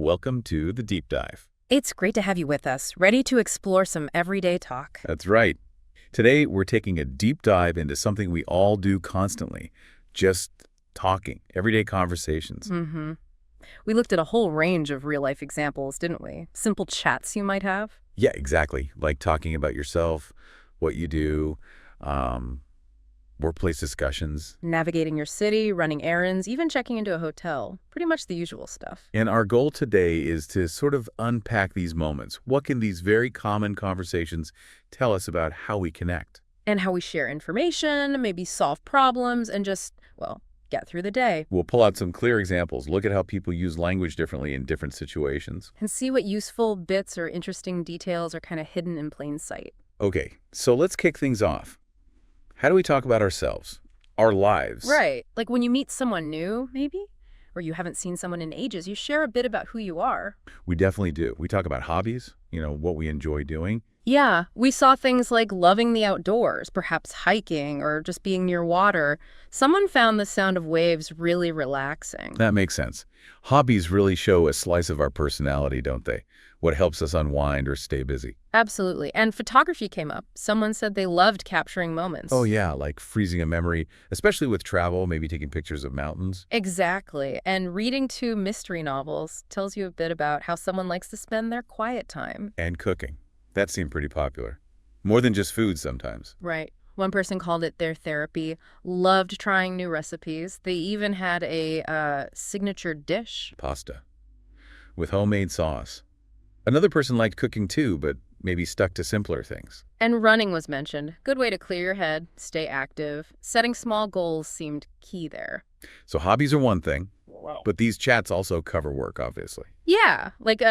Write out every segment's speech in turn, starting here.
Welcome to the Deep Dive. It's great to have you with us, ready to explore some everyday talk. That's right. Today, we're taking a deep dive into something we all do constantly, just talking, everyday conversations. We looked at a whole range of real-life examples, didn't we? Simple chats you might have. Yeah, exactly. Like talking about yourself, what you do, workplace discussions. Navigating your city, running errands, even checking into a hotel. Pretty much the usual stuff. And our goal today is to sort of unpack these moments. What can these very common conversations tell us about how we connect? And how we share information, maybe solve problems, and just, well, get through the day. We'll pull out some clear examples, look at how people use language differently in different situations. And see what useful bits or interesting details are kind of hidden in plain sight. Okay, so let's kick things off. How do we talk about ourselves, our lives? Right. Like when you meet someone new, maybe? Or you haven't seen someone in ages, you share a bit about who you are. We definitely do. We talk about hobbies, what we enjoy doing. Yeah, we saw things like loving the outdoors, perhaps hiking or just being near water. Someone found the sound of waves really relaxing. That makes sense. Hobbies really show a slice of our personality, don't they? What helps us unwind or stay busy. Absolutely. And photography came up. Someone said they loved capturing moments. Oh yeah, like freezing a memory, especially with travel, maybe taking pictures of mountains. Exactly. And reading 2 mystery novels tells you a bit about how someone likes to spend their quiet time. And cooking. That seemed pretty popular. More than just food sometimes. Right. One person called it their therapy, loved trying new recipes. They even had a signature dish. Pasta. With homemade sauce. Another person liked cooking too, but maybe stuck to simpler things. And running was mentioned. Good way to clear your head, stay active. Setting small goals seemed key there. So hobbies are one thing, but these chats also cover work, obviously. Yeah, like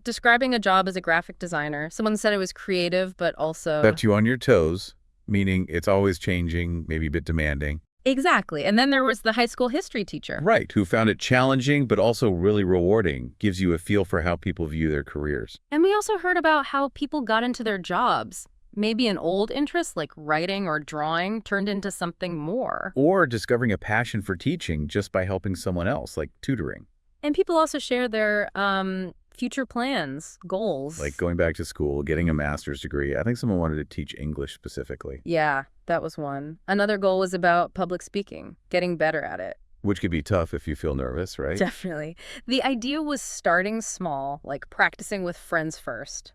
describing a job as a graphic designer. Someone said it was creative, but also... Kept you on your toes, meaning it's always changing, maybe a bit demanding. Exactly. And then there was the high school history teacher. Right, who found it challenging, but also really rewarding. Gives you a feel for how people view their careers. And we also heard about how people got into their jobs. Maybe an old interest like writing or drawing turned into something more. Or discovering a passion for teaching just by helping someone else, like tutoring. And people also share their future plans, goals. Like going back to school, getting a master's degree. I think someone wanted to teach English specifically. Yeah, that was one. Another goal was about public speaking, getting better at it. Which could be tough if you feel nervous, right? Definitely. The idea was starting small, like practicing with friends first.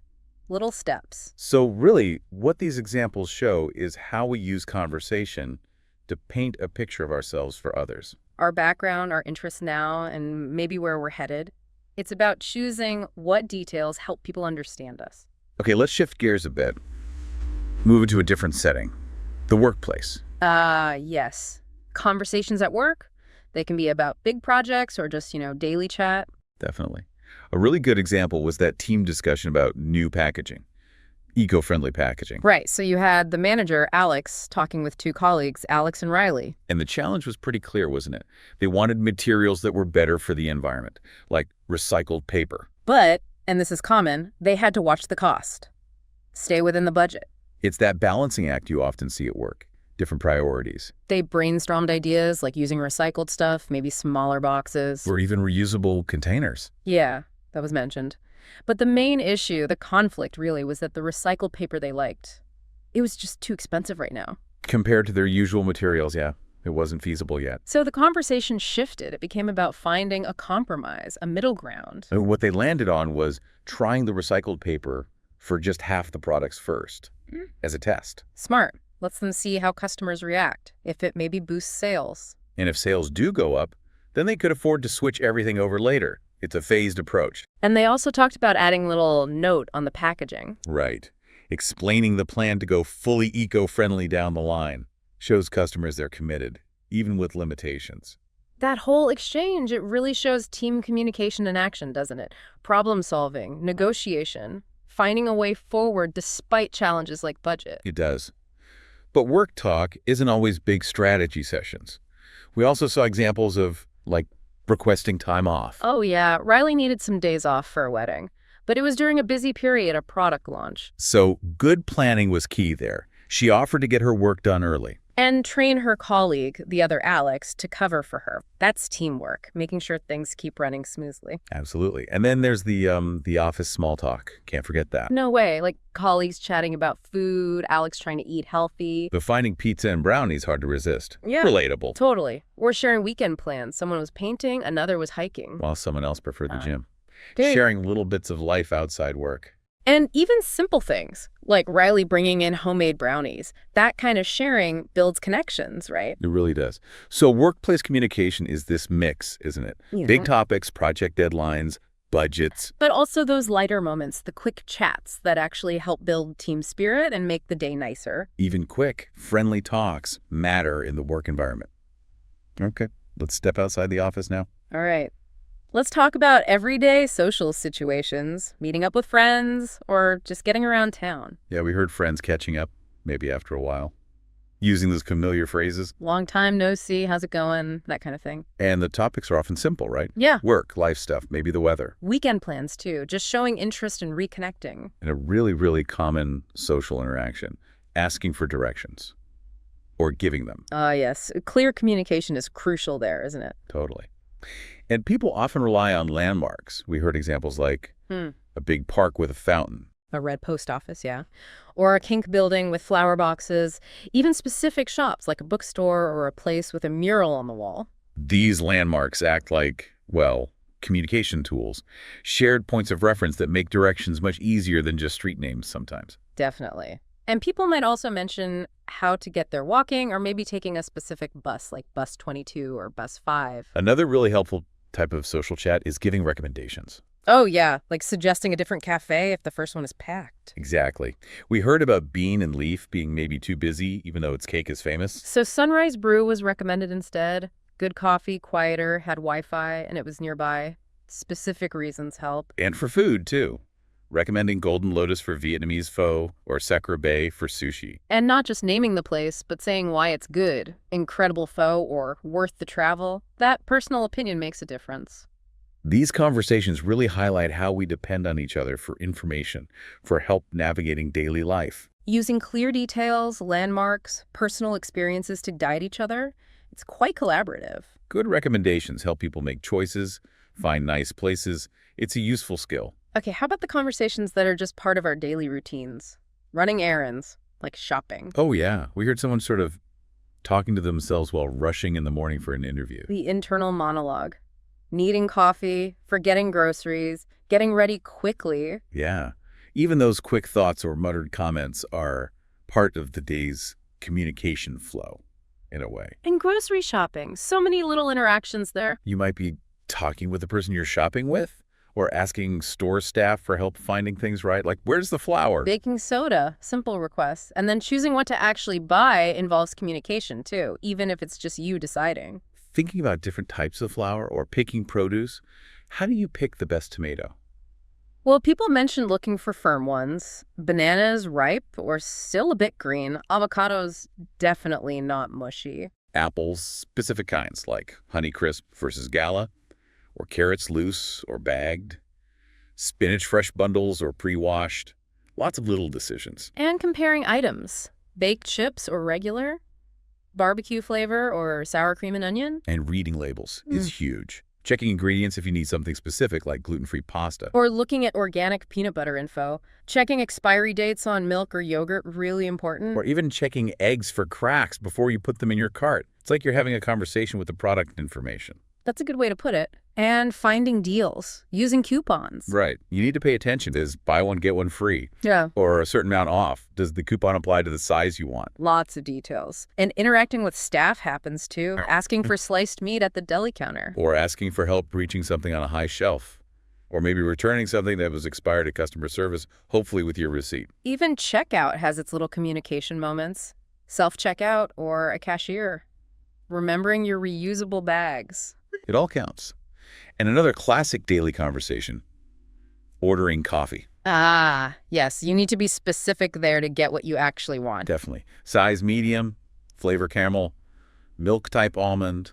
Little steps. So really, what these examples show is how we use conversation to paint a picture of ourselves for others. Our background, our interests now, and maybe where we're headed. It's about choosing what details help people understand us. Okay, let's shift gears a bit. Move into a different setting. The workplace. Yes. Conversations at work. They can be about big projects or just, daily chat. Definitely. A really good example was that team discussion about new packaging, eco-friendly packaging. Right. So you had the manager, Alex, talking with 2 colleagues, Alex and Riley. And the challenge was pretty clear, wasn't it? They wanted materials that were better for the environment, like recycled paper. But, and this is common, they had to watch the cost. Stay within the budget. It's that balancing act you often see at work. Different priorities. They brainstormed ideas like using recycled stuff, maybe smaller boxes. Or even reusable containers. Yeah, that was mentioned. But the main issue, the conflict really, was that the recycled paper they liked, it was just too expensive right now. Compared to their usual materials, yeah, it wasn't feasible yet. So the conversation shifted. It became about finding a compromise, a middle ground. And what they landed on was trying the recycled paper for just half the products first, as a test. Smart. Lets them see how customers react, if it maybe boosts sales. And if sales do go up, then they could afford to switch everything over later. It's a phased approach. And they also talked about adding a little note on the packaging. Right. Explaining the plan to go fully eco-friendly down the line. Shows customers they're committed, even with limitations. That whole exchange, it really shows team communication in action, doesn't it? Problem solving, negotiation, finding a way forward despite challenges like budget. It does. But work talk isn't always big strategy sessions. We also saw examples of, like, requesting time off. Oh yeah, Riley needed some days off for a wedding, but it was during a busy period of product launch. So good planning was key there. She offered to get her work done early. And train her colleague, the other Alex, to cover for her. That's teamwork, making sure things keep running smoothly. Absolutely. And then there's the office small talk. Can't forget that. No way, like colleagues chatting about food, Alex trying to eat healthy. But finding pizza and brownies hard to resist. Yeah. Relatable. Totally. Or sharing weekend plans. Someone was painting, another was hiking. While someone else preferred the gym. There you Sharing little bits of life outside work. And even simple things, like Riley bringing in homemade brownies. That kind of sharing builds connections, right? It really does. So workplace communication is this mix, isn't it? Big topics, project deadlines, budgets. But also those lighter moments, the quick chats that actually help build team spirit and make the day nicer. Even quick, friendly talks matter in the work environment. Okay, let's step outside the office now. All right. Let's talk about everyday social situations, meeting up with friends, or just getting around town. Yeah, we heard friends catching up, maybe after a while, using those familiar phrases. Long time no see, how's it going? That kind of thing. And the topics are often simple, right? Yeah. Work, life stuff, maybe the weather. Weekend plans, too, just showing interest in reconnecting. And a really, really common social interaction, asking for directions or giving them. Yes. Clear communication is crucial there, isn't it? Totally. And people often rely on landmarks. We heard examples like a big park with a fountain. A red post office, yeah. Or a kink building with flower boxes. Even specific shops like a bookstore or a place with a mural on the wall. These landmarks act like, well, communication tools, shared points of reference that make directions much easier than just street names sometimes. Definitely. And people might also mention how to get there walking or maybe taking a specific bus like bus 22 or bus 5. Another really helpful type of social chat is giving recommendations. Oh, yeah, like suggesting a different cafe if the first one is packed. Exactly. We heard about Bean and Leaf being maybe too busy, even though its cake is famous. So Sunrise Brew was recommended instead. Good coffee, quieter, had Wi-Fi, and it was nearby. Specific reasons help. And for food, too. Recommending Golden Lotus for Vietnamese pho or Sacre Bay for sushi. And not just naming the place, but saying why it's good. Incredible pho or worth the travel. That personal opinion makes a difference. These conversations really highlight how we depend on each other for information, for help navigating daily life. Using clear details, landmarks, personal experiences to guide each other, it's quite collaborative. Good recommendations help people make choices, find nice places. It's a useful skill. Okay, how about the conversations that are just part of our daily routines? Running errands, like shopping. Oh, yeah. We heard someone sort of talking to themselves while rushing in the morning for an interview. The internal monologue. Needing coffee, forgetting groceries, getting ready quickly. Yeah. Even those quick thoughts or muttered comments are part of the day's communication flow, in a way. And grocery shopping. So many little interactions there. You might be talking with the person you're shopping with, or asking store staff for help finding things right. Like, where's the flour? Baking soda, simple requests. And then choosing what to actually buy involves communication, too, even if it's just you deciding. Thinking about different types of flour or picking produce, how do you pick the best tomato? Well, people mentioned looking for firm ones. Bananas ripe or still a bit green. Avocados definitely not mushy. Apples, specific kinds like Honeycrisp versus Gala, or carrots loose or bagged, spinach fresh bundles or pre-washed. Lots of little decisions. And comparing items. Baked chips or regular? Barbecue flavor or sour cream and onion? And reading labels is huge. Checking ingredients if you need something specific like gluten-free pasta. Or looking at organic peanut butter info. Checking expiry dates on milk or yogurt, really important. Or even checking eggs for cracks before you put them in your cart. It's like you're having a conversation with the product information. That's a good way to put it. And finding deals, using coupons. Right. You need to pay attention. Is buy one, get one free? Yeah. Or a certain amount off? Does the coupon apply to the size you want? Lots of details. And interacting with staff happens too. Asking for sliced meat at the deli counter. Or asking for help reaching something on a high shelf. Or maybe returning something that was expired at customer service, hopefully with your receipt. Even checkout has its little communication moments. Self-checkout or a cashier. Remembering your reusable bags. It all counts. And another classic daily conversation, ordering coffee. Ah, yes. You need to be specific there to get what you actually want. Definitely. Size medium, flavor caramel, milk type almond,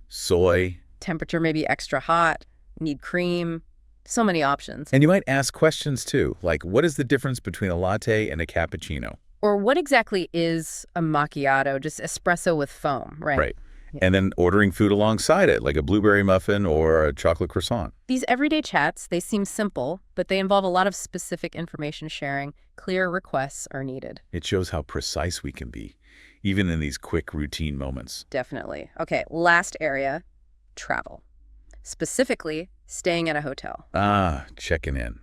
soy. Temperature maybe extra hot, need cream. So many options. And you might ask questions too, like what is the difference between a latte and a cappuccino? Or what exactly is a macchiato? Just espresso with foam, right? Right. Yeah. And then ordering food alongside it, like a blueberry muffin or a chocolate croissant. These everyday chats, they seem simple, but they involve a lot of specific information sharing. Clear requests are needed. It shows how precise we can be, even in these quick routine moments. Definitely. Okay, last area, travel. Specifically, staying at a hotel. Checking in.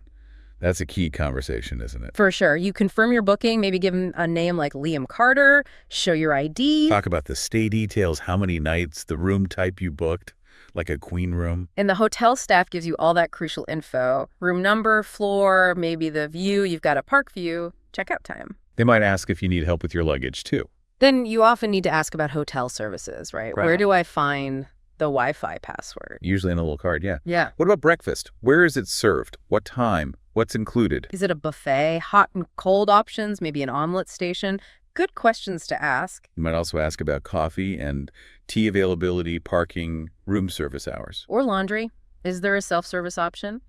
That's a key conversation, isn't it? For sure. You confirm your booking, maybe give them a name like Liam Carter, show your ID. Talk about the stay details, how many nights, the room type you booked, like a queen room. And the hotel staff gives you all that crucial info. Room number, floor, maybe the view. You've got a park view, checkout time. They might ask if you need help with your luggage, too. Then you often need to ask about hotel services, right? Right. Where do I find the Wi-Fi password? Usually in a little card, yeah. Yeah. What about breakfast? Where is it served? What time? What's included? Is it a buffet? Hot and cold options? Maybe an omelet station? Good questions to ask. You might also ask about coffee and tea availability, parking, room service hours. Or laundry. Is there a self-service option?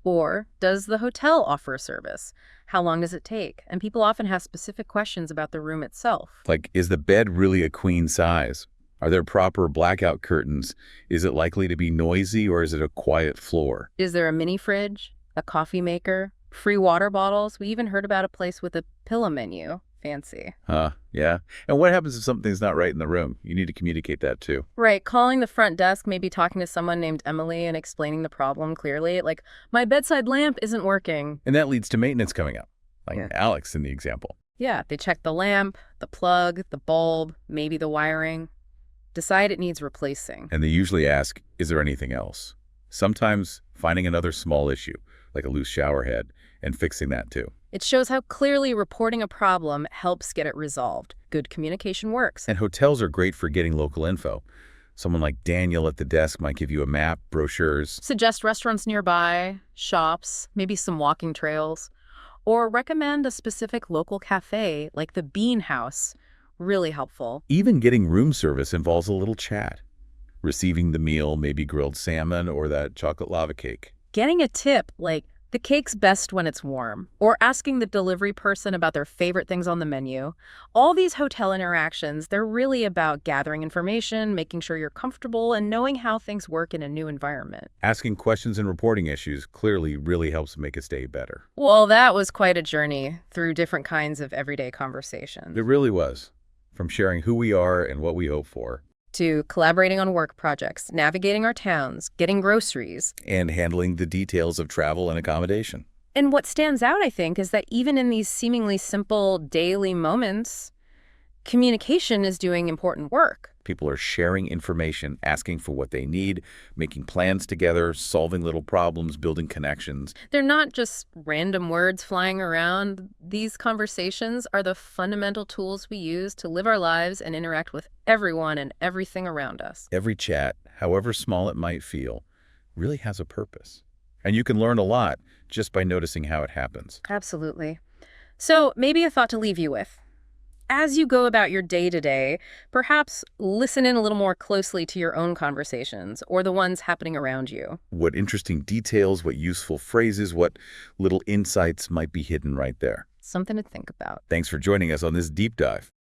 Or does the hotel offer a service? How long does it take? And people often have specific questions about the room itself. Like, is the bed really a queen size? Are there proper blackout curtains? Is it likely to be noisy or is it a quiet floor? Is there a mini fridge? A coffee maker? Free water bottles? We even heard about a place with a pillow menu. Fancy. Yeah. And what happens if something's not right in the room? You need to communicate that too. Right, calling the front desk, maybe talking to someone named Emily and explaining the problem clearly. Like, my bedside lamp isn't working. And that leads to maintenance coming up, like Yeah. Alex in the example. Yeah, they check the lamp, the plug, the bulb, maybe the wiring. Decide it needs replacing. And they usually ask, is there anything else? Sometimes finding another small issue, like a loose shower head, and fixing that too. It shows how clearly reporting a problem helps get it resolved. Good communication works. And hotels are great for getting local info. Someone like Daniel at the desk might give you a map, brochures. Suggest restaurants nearby, shops, maybe some walking trails, or recommend a specific local cafe like the Bean House. Really helpful. Even getting room service involves a little chat. Receiving the meal, maybe grilled salmon or that chocolate lava cake. Getting a tip like, the cake's best when it's warm, or asking the delivery person about their favorite things on the menu. All these hotel interactions, they're really about gathering information, making sure you're comfortable, and knowing how things work in a new environment. Asking questions and reporting issues clearly really helps make a stay better. Well, that was quite a journey through different kinds of everyday conversations. It really was. From sharing who we are and what we hope for, To collaborating on work projects, navigating our towns, getting groceries. and handling the details of travel and accommodation. And what stands out, I think, is that even in these seemingly simple daily moments, communication is doing important work. People are sharing information, asking for what they need, making plans together, solving little problems, building connections. They're not just random words flying around. These conversations are the fundamental tools we use to live our lives and interact with everyone and everything around us. Every chat, however small it might feel, really has a purpose. And you can learn a lot just by noticing how it happens. Absolutely. So maybe a thought to leave you with. As you go about your day-to-day, perhaps listen in a little more closely to your own conversations or the ones happening around you. What interesting details, what useful phrases, what little insights might be hidden right there. Something to think about. Thanks for joining us on this deep dive.